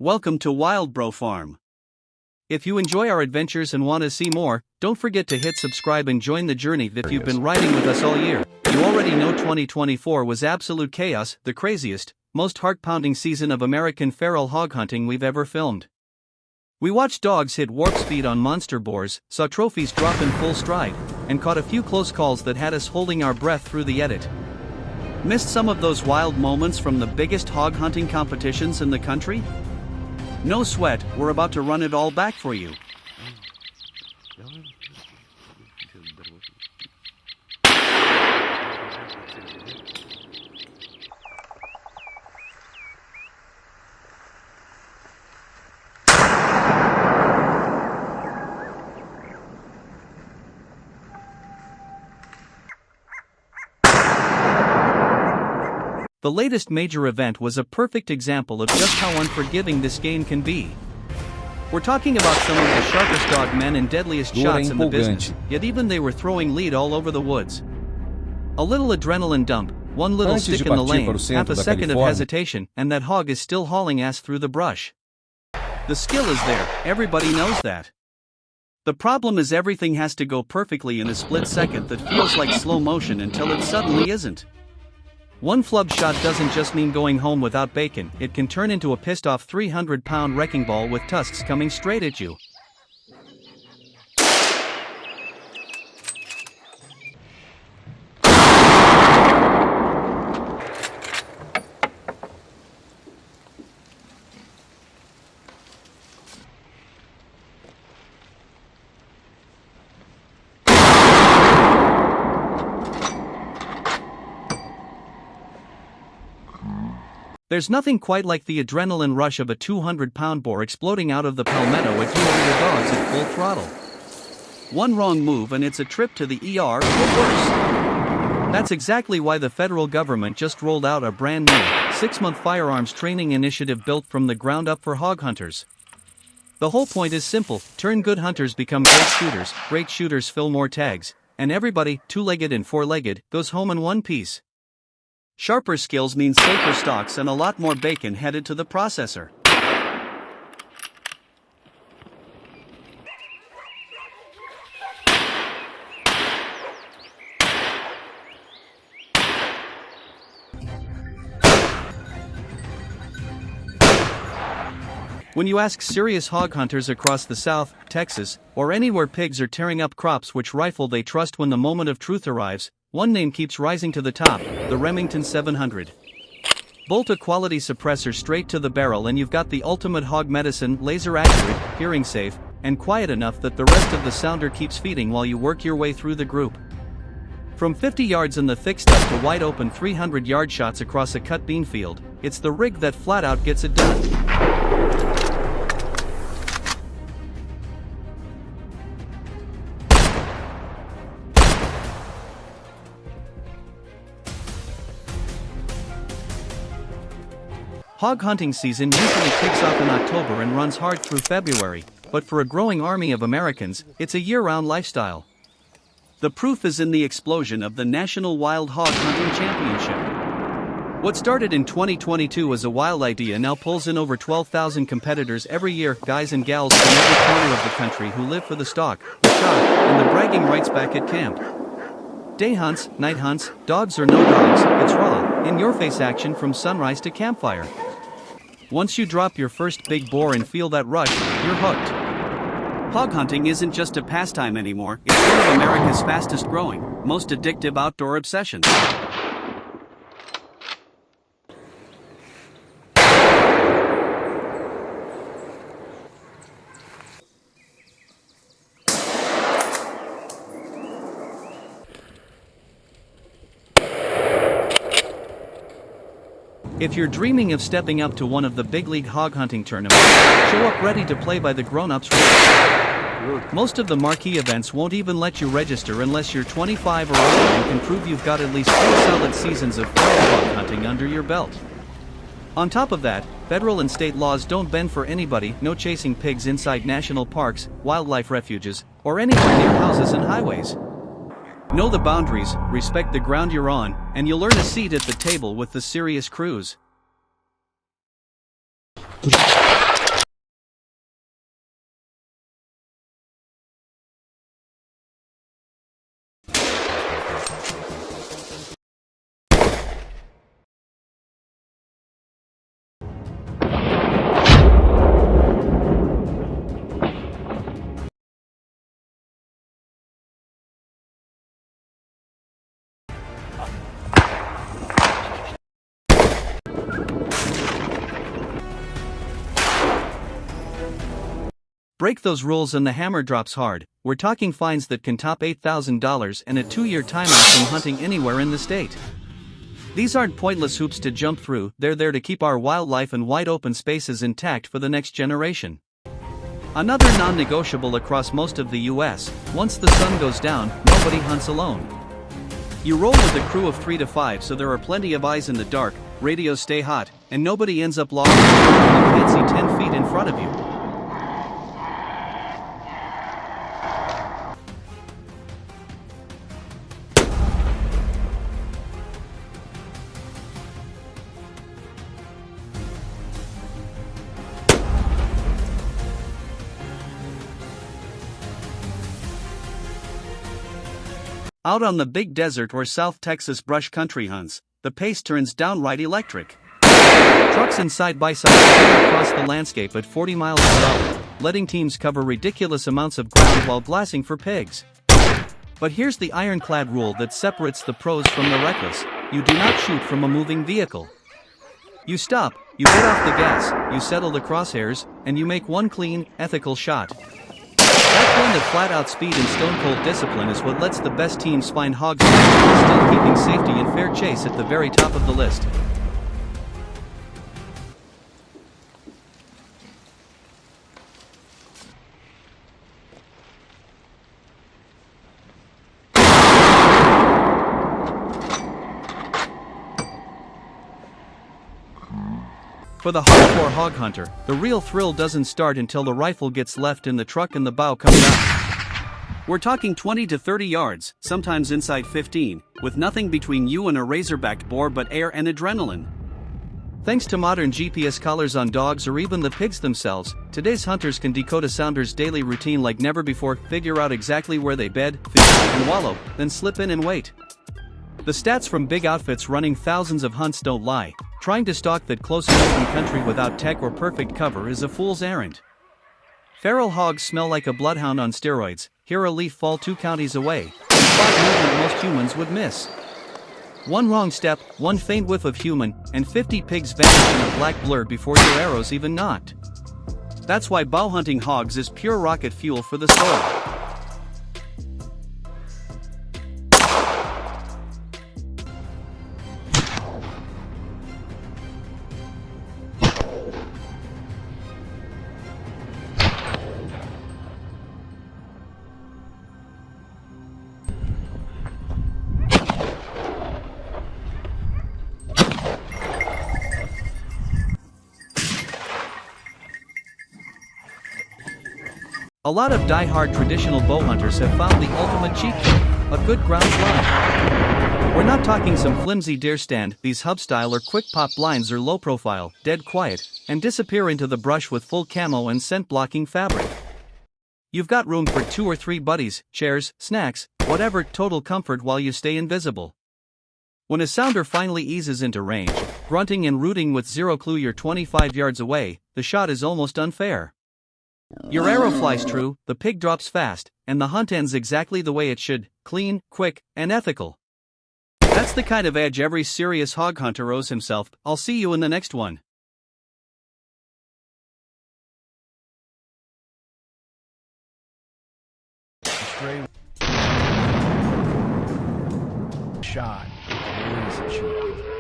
Welcome to WildBro Farm. If you enjoy our adventures and want to see more, don't forget to hit subscribe and join the journey if you've been riding with us all year. You already know 2024 was absolute chaos, the craziest, most heart-pounding season of American feral hog hunting we've ever filmed. We watched dogs hit warp speed on monster boars, saw trophies drop in full stride, and caught a few close calls that had us holding our breath through the edit. Missed some of those wild moments from the biggest hog hunting competitions in the country? No sweat, we're about to run it all back for you. The latest major event was a perfect example of just how unforgiving this game can be. We're talking about some of the sharpest dog men and deadliest shots in the business, yet even they were throwing lead all over the woods. A little adrenaline dump, one little stick in the lane, half a second of hesitation, and that hog is still hauling ass through the brush. The skill is there, everybody knows that. The problem is everything has to go perfectly in a split second that feels like slow motion until it suddenly isn't. One flub shot doesn't just mean going home without bacon, it can turn into a pissed-off 300-pound wrecking ball with tusks coming straight at you. There's nothing quite like the adrenaline rush of a 200-pound boar exploding out of the palmetto at you or your dogs at full throttle. One wrong move and it's a trip to the ER or worse. That's exactly why the federal government just rolled out a brand new, 6-month firearms training initiative built from the ground up for hog hunters. The whole point is simple: turn good hunters become great shooters fill more tags, and everybody, two-legged and four-legged, goes home in one piece. Sharper skills mean safer stocks and a lot more bacon headed to the processor. When you ask serious hog hunters across the South, Texas, or anywhere pigs are tearing up crops which rifle they trust when the moment of truth arrives, one name keeps rising to the top: the Remington 700. Bolt a quality suppressor straight to the barrel and you've got the ultimate hog medicine, laser accurate, hearing safe, and quiet enough that the rest of the sounder keeps feeding while you work your way through the group. From 50 yards in the thick stuff to wide open 300-yard shots across a cut bean field, it's the rig that flat out gets it done. Hog hunting season usually kicks off in October and runs hard through February, but for a growing army of Americans, it's a year-round lifestyle. The proof is in the explosion of the National Wild Hog Hunting Championship. What started in 2022 as a wild idea now pulls in over 12,000 competitors every year, guys and gals from every corner of the country who live for the stalk, the shot, and the bragging rights back at camp. Day hunts, night hunts, dogs or no dogs, it's raw, in-your-face action from sunrise to campfire. Once you drop your first big boar and feel that rush, you're hooked. Hog hunting isn't just a pastime anymore, it's one of America's fastest growing, most addictive outdoor obsessions. If you're dreaming of stepping up to one of the big league hog hunting tournaments, show up ready to play by the grown-ups rules. Most of the marquee events won't even let you register unless you're 25 or older and can prove you've got at least 4 solid seasons of feral hog hunting under your belt. On top of that, federal and state laws don't bend for anybody, no chasing pigs inside national parks, wildlife refuges, or anywhere near houses and highways. Know the boundaries, respect the ground you're on, and you'll earn a seat at the table with the serious crews. Break those rules and the hammer drops hard. We're talking fines that can top $8,000 and a 2-year timeout from hunting anywhere in the state. These aren't pointless hoops to jump through, they're there to keep our wildlife and wide open spaces intact for the next generation. Another non-negotiable across most of the US, once the sun goes down, nobody hunts alone. You roll with a crew of 3 to 5 so there are plenty of eyes in the dark, radios stay hot, and nobody ends up lost when you can't see 10 feet in front of you. Out on the big desert or South Texas brush country hunts, the pace turns downright electric. Trucks and side-by-sides run across the landscape at 40 miles per hour, letting teams cover ridiculous amounts of ground while glassing for pigs. But here's the ironclad rule that separates the pros from the reckless: you do not shoot from a moving vehicle. You stop, you get off the gas, you settle the crosshairs, and you make one clean, ethical shot. That blend of flat-out speed and stone-cold discipline is what lets the best teams find hogs while still keeping safety and fair chase at the very top of the list. For the hardcore hog hunter, the real thrill doesn't start until the rifle gets left in the truck and the bow comes out. We're talking 20 to 30 yards, sometimes inside 15, with nothing between you and a razor-backed boar but air and adrenaline. Thanks to modern GPS collars on dogs or even the pigs themselves, today's hunters can decode a sounder's daily routine like never before, figure out exactly where they bed, feed, and wallow, then slip in and wait. The stats from big outfits running thousands of hunts don't lie. Trying to stalk that close and open country without tech or perfect cover is a fool's errand. Feral hogs smell like a bloodhound on steroids, hear a leaf fall 2 counties away, and spot movement most humans would miss. One wrong step, one faint whiff of human, and 50 pigs vanish in a black blur before your arrows even knocked. That's why bow hunting hogs is pure rocket fuel for the soul. A lot of die-hard traditional bow hunters have found the ultimate cheat code: a good ground blind. We're not talking some flimsy deer stand, these hub-style or quick-pop blinds are low-profile, dead quiet, and disappear into the brush with full camo and scent-blocking fabric. You've got room for 2 or 3 buddies, chairs, snacks, whatever, total comfort while you stay invisible. When a sounder finally eases into range, grunting and rooting with zero clue you're 25 yards away, the shot is almost unfair. Your arrow flies true, the pig drops fast, and the hunt ends exactly the way it should: clean, quick, and ethical. That's the kind of edge every serious hog hunter owes himself. I'll see you in the next one. Stray shot. Always a shootout.